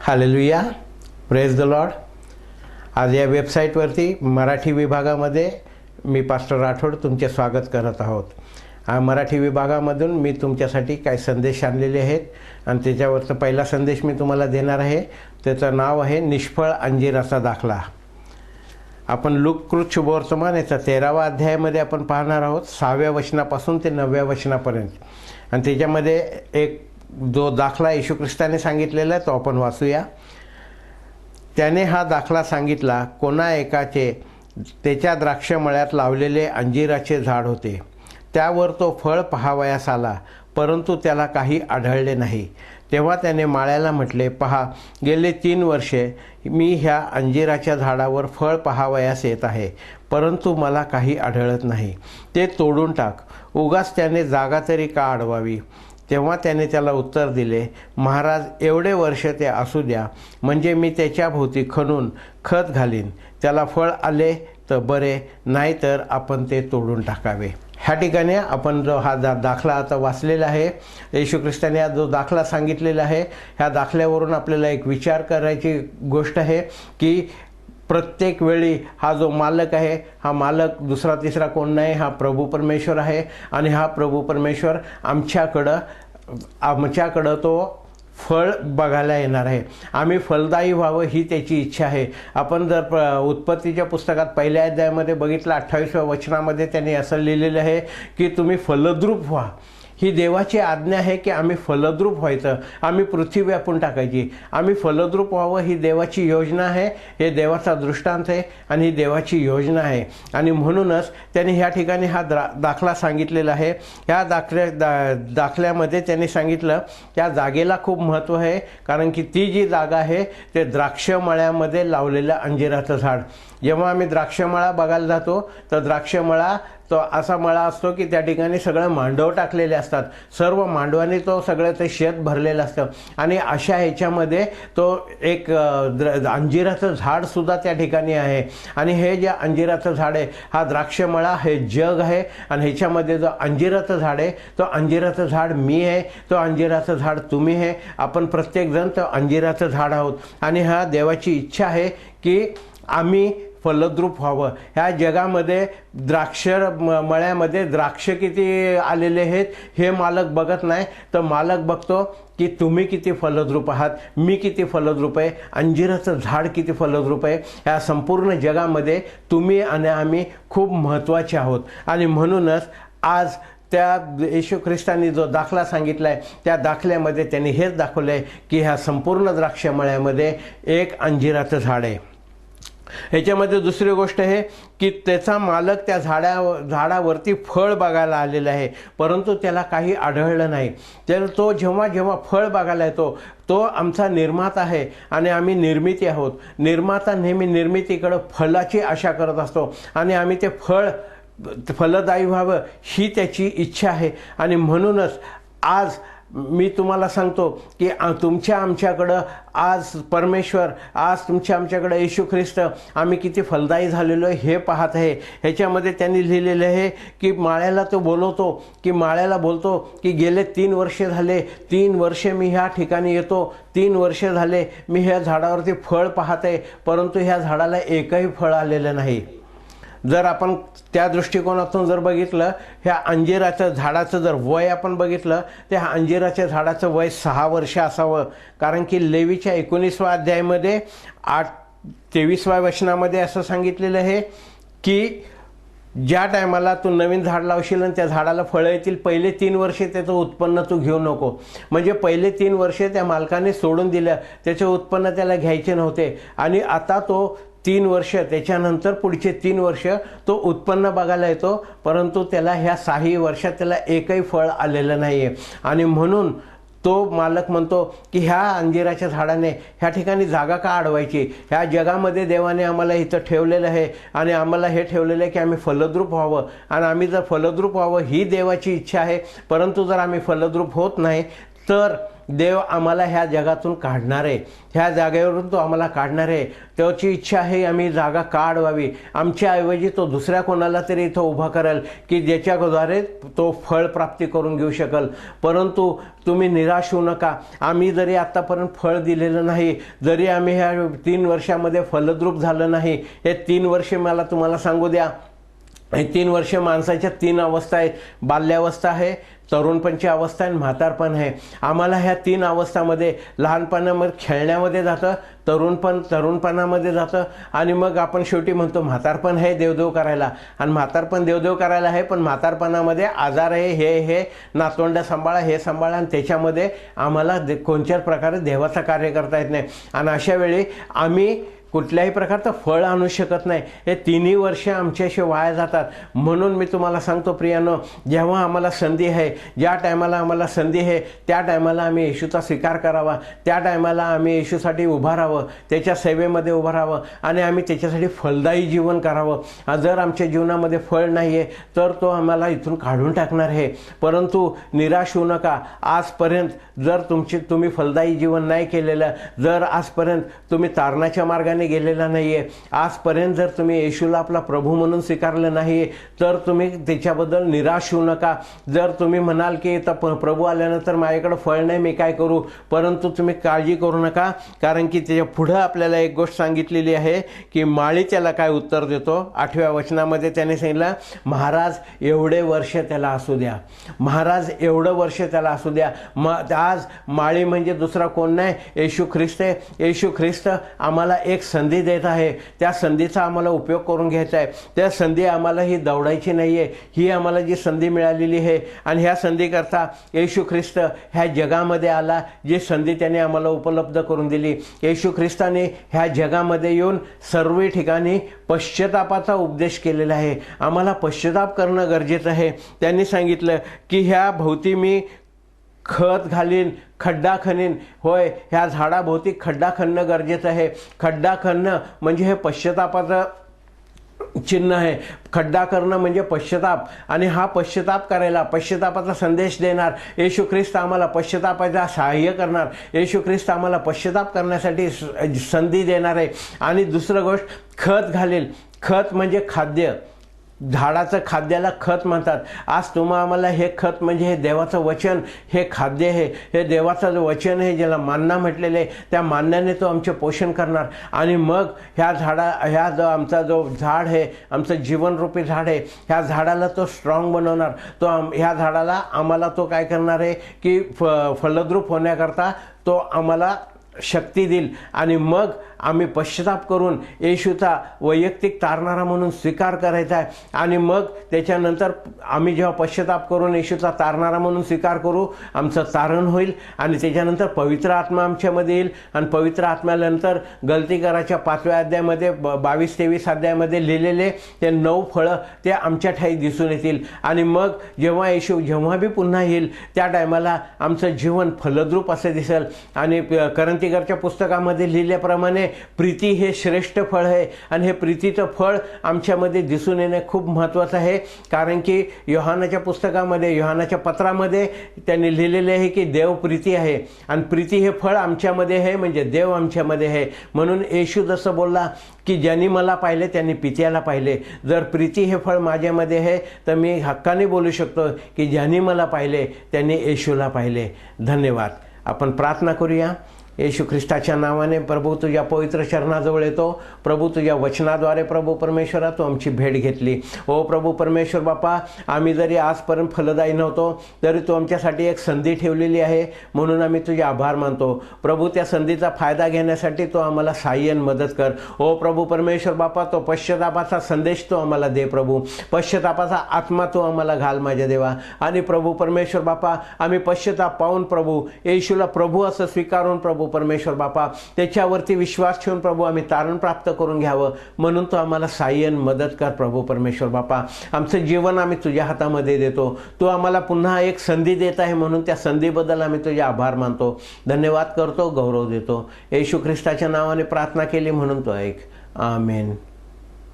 Hallelujah, praise the Lord. आज या वेबसाईटवरती मराठी विभागामध्ये मी पास्टर राठोड तुमचे स्वागत करत आहोत. मराठी विभागामधून मी तुमच्यासाठी काही संदेश आणलेले आहेत आणि त्याच्यावरचा पहिला संदेश मी तुम्हाला देणार आहे. त्याचं नाव आहे निष्फळ अंजीराचा दाखला. आपण लूककृत शुभवर्तमान याचा 13वा अध्यायामध्ये आपण पाहणार आहोत, 6व्या वचनापासून ते 9व्या वचनापर्यंत. आणि त्याच्यामध्ये एक जो दाखला येशू ख्रिस्ताने सांगितलेला आहे तो आपण वाचूया. त्याने हा दाखला सांगितला, कोणा एकाचे त्याच्या द्राक्षमळ्यात लावलेले अंजीराचे झाड होते. त्यावर तो फळ पहावयास आला, परंतु त्याला काही आढळले नाही. तेव्हा त्याने माळ्याला म्हटले, पहा, गेले 3 वर्षे मी ह्या अंजीराच्या झाडावर फळ पहावयास येत आहे, परंतु मला काही आढळत नाही. ते तोडून टाक, उगाच त्याने जागा तरी का अडवावी. तेव्हा त्याने त्याला उत्तर दिले, महाराज, एवढे वर्ष ते असू द्या, म्हणजे मी त्याच्याभोवती खणून खत घालीन. त्याला फळ आले तर बरे, नाही तर आपण ते तोडून टाकावे. ह्या ठिकाणी आपण जो हा दाखला आता वाचलेला आहे, येशू ख्रिस्ताने हा जो दाखला सांगितलेला आहे, ह्या दाखल्यावरून आपल्याला एक विचार करायची गोष्ट आहे की प्रत्येक वेळी हा जो मालक आहे, हा मालक दुसरा तिसरा कोण नाही, हा प्रभू परमेश्वर आहे. आणि हा प्रभू परमेश्वर आमच्याकडं तो फळ बघायला येणार आहे. आम्ही फलदायी व्हावं ही त्याची इच्छा आहे. आपण जर उत्पत्तीच्या पुस्तकात पहिल्या अध्यायामध्ये बघितलं, 28व्या वचनामध्ये त्यांनी असं लिहिलेलं आहे की तुम्ही फलद्रूप व्हा. ही देवाची आज्ञा आहे की आम्ही फलद्रूप व्हायचं, आम्ही पृथ्वी व्यापून टाकायची, आम्ही फलद्रूप व्हावं. ही देवाची योजना आहे, हे देवाचा दृष्टांत आहे आणि ही देवाची योजना आहे. आणि म्हणूनच त्यांनी ह्या ठिकाणी हा दाखला सांगितलेला आहे. ह्या दाखल्यामध्ये त्यांनी सांगितलं त्या जागेला खूप महत्त्व आहे, कारण की ती जी जागा आहे ते द्राक्षमळ्यामध्ये लावलेलं अंजिराचं झाड. जेव्हा आम्ही द्राक्षमळा बघायला जातो तर द्राक्षमळा तो असा मळा असतो की त्या ठिकाणी सगळं मांडव टाकलेले असतात, सर्व मांडवाने तो सगळं ते शेत भरलेलं असतं. आणि अशा ह्याच्यामध्ये तो एक अंजिराचं झाडसुद्धा त्या ठिकाणी आहे. आणि हे जे अंजिराचं झाड आहे, हा द्राक्षमळा हे जग आहे. आणि ह्याच्यामध्ये जो अंजिराचं झाड आहे, तो अंजिराचं झाड मी आहे, तो अंजिराचं झाड तुम्ही आहे. आपण प्रत्येकजण तो अंजिराचं झाड आहोत. आणि हा देवाची इच्छा आहे की आम्ही फलद्रूप व्हावं. ह्या जगामध्ये मळ्यामध्ये द्राक्ष किती आलेले आहेत हे मालक बघत नाही, तर मालक बघतो की तुम्ही किती फलद्रूप आहात, मी किती फलद्रूप आहे, अंजिराचं झाड किती फलद्रूप आहे. ह्या संपूर्ण जगामध्ये तुम्ही आणि आम्ही खूप महत्त्वाचे आहोत. आणि म्हणूनच आज त्या येशू ख्रिस्तांनी जो दाखला सांगितला आहे, त्या दाखल्यामध्ये त्यांनी हेच दाखवलं आहे की ह्या संपूर्ण द्राक्षमळ्यामध्ये एक अंजिराचं झाड आहे. ह्याच्यामध्ये दुसरी गोष्ट आहे की त्याचा मालक त्या झाडावरती फळ बघायला आलेला आहे, परंतु त्याला काही आढळलं नाही. तर तो जेव्हा फळ बघायला येतो, तो आमचा निर्माता आहे आणि आम्ही निर्मिती आहोत. निर्माता नेहमी निर्मितीकडं फलाची आशा करत असतो आणि आम्ही ते फलदायी व्हावं ही त्याची इच्छा आहे. आणि म्हणूनच आज मी तुम्हाला सांगतो की आमच्याकडं आज परमेश्वर, आज आमच्याकडं येशू ख्रिस्त, आम्ही किती फलदायी झालेलो आहे हे पाहत आहे. ह्याच्यामध्ये त्यांनी लिहिलेलं आहे की माळ्याला तो बोलतो की गेले 3 वर्षे झाले, 3 वर्षे मी ह्या ठिकाणी येतो, 3 वर्षे झाले मी ह्या झाडावरती फळ पाहत आहे, परंतु ह्या झाडाला एकही फळ आलेलं नाही. जर आपण त्या दृष्टिकोनातून जर बघितलं, ह्या अंजिराच्या झाडाचं जर वय आपण बघितलं, तर ह्या अंजिराच्या झाडाचं वय 6 वर्ष असावं. कारण की लेवीच्या 19व्या अध्यायामध्ये 23व्या वचनामध्ये असं सांगितलेलं आहे की ज्या टायमाला तू नवीन झाड लावशील आणि त्या झाडाला फळं येतील, पहिले 3 वर्षे त्याचं उत्पन्न तू घेऊ नको. म्हणजे पहिले 3 वर्षे त्या मालकाने सोडून दिलं, त्याचे उत्पन्न त्याला घ्यायचे नव्हते. आणि आता तो 3 वर्ष, त्याच्यानंतर पुढचे 3 वर्ष तो उत्पन्न बघायला येतो, परंतु त्याला ह्या 6 वर्षात त्याला एकही फळ आलेलं नाही आहे. आणि म्हणून तो मालक म्हणतो की ह्या अंजिराच्या झाडाने ह्या ठिकाणी जागा का अडवायची. ह्या जगामध्ये देवाने आम्हाला इथं ठेवलेलं आहे आणि आम्हाला हे ठेवलेलं आहे की आम्ही फलद्रूप व्हावं. आणि आम्ही जर फलद्रूप व्हावं ही देवाची इच्छा आहे, परंतु जर आम्ही फलद्रूप होत नाही तर देव आम्हाला ह्या जगातून काढणार आहे, ह्या जागेवरून तो आम्हाला काढणार आहे. त्याची इच्छा आहे आम्ही जागा काढवावी. आमच्याऐवजी तो दुसऱ्या कोणाला तरी इथं उभा करेल की ज्याच्याद्वारे तो फळ प्राप्ती करून घेऊ शकेल. परंतु तुम्ही निराश होऊ नका. आम्ही जरी आत्तापर्यंत फळ दिलेलं नाही, जरी आम्ही ह्या 3 वर्षामध्ये फलद्रूप झालं नाही, हे 3 वर्षे मला तुम्हाला सांगू द्या, हे 3 वर्षे माणसाच्या 3 अवस्था आहेत. बाल्यावस्था आहे, तरुणपणची अवस्था आहे, म्हातारपण आहे. आम्हाला ह्या 3 अवस्थामध्ये लहानपणामध्ये खेळण्यामध्ये जातं, तरुणपणामध्ये जातं, आणि मग आपण शेवटी म्हणतो म्हातारपण आहे देवदेव करायला. आणि म्हातारपण देवदेव करायला आहे, पण म्हातारपणामध्ये आजार आहे, हे नातवंड सांभाळा, हे सांभाळा, आणि त्याच्यामध्ये आम्हाला कोणत्याच प्रकारे देवाचं कार्य करता येत नाही. आणि अशा वेळी आम्ही कुठल्याही प्रकारचं फळ आणू शकत नाही. हे 3 वर्ष आमच्याशी वाया जातात. म्हणून मी तुम्हाला सांगतो प्रियानो, जेव्हा आम्हाला संधी आहे, ज्या टायमाला आम्हाला संधी आहे, त्या टायमाला आम्ही येशूचा स्वीकार करावा. त्या टायमाला आम्ही येशूसाठी उभं राहावं, त्याच्या सेवेमध्ये उभं राहावं, आणि आम्ही त्याच्यासाठी फलदायी जीवन करावं. जर आमच्या जीवनामध्ये फळ नाही आहे तर तो आम्हाला इथून काढून टाकणार आहे. परंतु निराश होऊ नका. आजपर्यंत जर तुम्ही फलदायी जीवन नाही केलेलं, जर आजपर्यंत तुम्ही तारणाच्या मार्गाने गेलेला नाहीये, आजपर्यंत जर तुम्ही येशूला आपला प्रभू म्हणून स्वीकारलं नाही, तर तुम्ही त्याच्याबद्दल निराश होऊ नका. जर तुम्ही म्हणाल की प्रभू आल्यानंतर माझ्याकडे फळ नाही, मी काय करू, परंतु तुम्ही काळजी करू नका, कारण की त्याच्या पुढं आपल्याला एक गोष्ट सांगितलेली आहे की माळी त्याला काय उत्तर देतो. 8व्या वचनामध्ये त्याने सांगितलं, महाराज एवढे वर्ष त्याला असू द्या, महाराज एवढं वर्ष त्याला असू द्या. आज माळी म्हणजे दुसरा कोण नाही, येशू ख्रिस्त आहे. येशू ख्रिस्त आम्हाला एक संधी देत आहे. त्या संधीचा आम्हाला उपयोग करून घ्यायचा आहे. त्या संधी आम्हाला ही दौडायची नाही आहे, ही आम्हाला जी संधी मिळालेली आहे, आणि ह्या संधीकरता येशू ख्रिस्त ह्या जगामध्ये आला. जी संधी त्याने आम्हाला उपलब्ध करून दिली, येशू ख्रिस्ताने ह्या जगामध्ये येऊन सर्व ठिकाणी पश्चातापाचा उपदेश केलेला आहे. आम्हाला पश्चाताप करणं गरजेचं आहे. त्यांनी सांगितलं की ह्या भोवती मी खत घालीन, खड्डा खणीन. होय, ह्या झाडाभोवती खड्डा खणणं गरजेचं आहे. खड्डा खणणं म्हणजे हे पश्चातापाचं चिन्ह आहे. खड्डा करणं म्हणजे पश्चाताप, आणि हा पश्चाताप करायला, पश्चातापाचा संदेश देणार येशू ख्रिस्त आम्हाला पश्चातापाचा सहाय्य करणार. येशू ख्रिस्त आम्हाला पश्चाताप करण्यासाठी संधी देणार आहे. आणि दुसरं गोष्ट, खत घालेल. खत म्हणजे खाद्य, झाडाचं खाद्याला खत म्हणतात. आज आम्हाला हे खत म्हणजे हे देवाचं वचन, हे खाद्य आहे, हे देवाचं वचन आहे, ज्याला मान्ना म्हटलेलं आहे. त्या मान्याने तो आमचे पोषण करणार. आणि मग ह्या जो आमचा जो झाड आहे, आमचं जीवनरूपी झाड आहे, ह्या झाडाला तो स्ट्रॉंग बनवणार. ह्या झाडाला आम्हाला तो काय करणार आहे की फलद्रूप होण्याकरता तो आम्हाला शक्ती देईल. आणि मग आम्ही पश्चाताप करून येशूचा वैयक्तिक तारणारा म्हणून स्वीकार करायचा आहे. आणि मग त्याच्यानंतर आम्ही जेव्हा पश्चाताप करून येशूचा तारणारा म्हणून स्वीकार करू, आमचं तारण होईल. आणि त्याच्यानंतर पवित्र आत्मा आमच्यामध्ये येईल. आणि पवित्र आत्म्यानंतर गलती कराच्या 5व्या अध्यायामध्ये 22-23 अध्यायामध्ये लिहिलेले ते 9 फळं ते आमच्या ठाई दिसून येतील. आणि मग जेव्हा येशू जेव्हा बी पुन्हा येईल, त्या टायमाला आमचं जीवन फलद्रूप असं दिसेल. आणि करंथीकरच्या पुस्तकामध्ये लिहिल्याप्रमाणे प्रीती हे श्रेष्ठ फळ आहे. आणि हे प्रीतीचं फळ आमच्यामध्ये दिसून येणे खूप महत्त्वाचं आहे. कारण की योहानाच्या पुस्तकामध्ये, योहानाच्या पत्रामध्ये त्यांनी लिहिलेले आहे की देव प्रीती आहे, आणि प्रीती हे फळ आमच्यामध्ये आहे, म्हणजे देव आमच्यामध्ये आहे. म्हणून येशू जसं बोलला की ज्यांनी मला पाहिले त्यांनी पित्याला पाहिले. जर प्रीती हे फळ माझ्यामध्ये आहे, तर मी हक्काने बोलू शकतो की ज्यांनी मला पाहिले त्यांनी येशूला पाहिले. धन्यवाद. आपण प्रार्थना करूया. येशू ख्रिस्ताच्या नावाने प्रभू तुझ्या पवित्र चरणाजवळ येतो. प्रभू तुझ्या वचनाद्वारे प्रभू परमेश्वरा तू आमची भेट घेतली. ओ प्रभू परमेश्वर बापा, आम्ही जरी आजपर्यंत फलदायी नव्हतो, तरी तू आमच्यासाठी एक संधी ठेवलेली आहे, म्हणून आम्ही तुझे आभार मानतो. प्रभू त्या संधीचा फायदा घेण्यासाठी तो आम्हाला सहाय्य मदत कर. ओ प्रभू परमेश्वर बापा, तो पश्चातापाचा संदेश तो आम्हाला दे. प्रभू पश्चातापाचा आत्मा तो आम्हाला घाल माझ्या देवा. आणि प्रभू परमेश्वर बापा, आम्ही पश्चाताप पाहून प्रभू येशूला प्रभू असं स्वीकारून प्रभू परमेश्वर बापा त्याच्यावरती विश्वास ठेवून प्रभू आम्ही तारण प्राप्त करून घ्यावं, म्हणून तो आम्हाला सहाय्य मदत कर. प्रभू परमेश्वर बापा, आमचं जीवन आम्ही तुझ्या हातामध्ये देतो. तू आम्हाला पुन्हा एक संधी देत आहे, म्हणून त्या संधीबद्दल आम्ही तुझे आभार मानतो, धन्यवाद करतो, गौरव देतो. येशू ख्रिस्ताच्या नावाने प्रार्थना केली म्हणून तो ऐक. आमेन.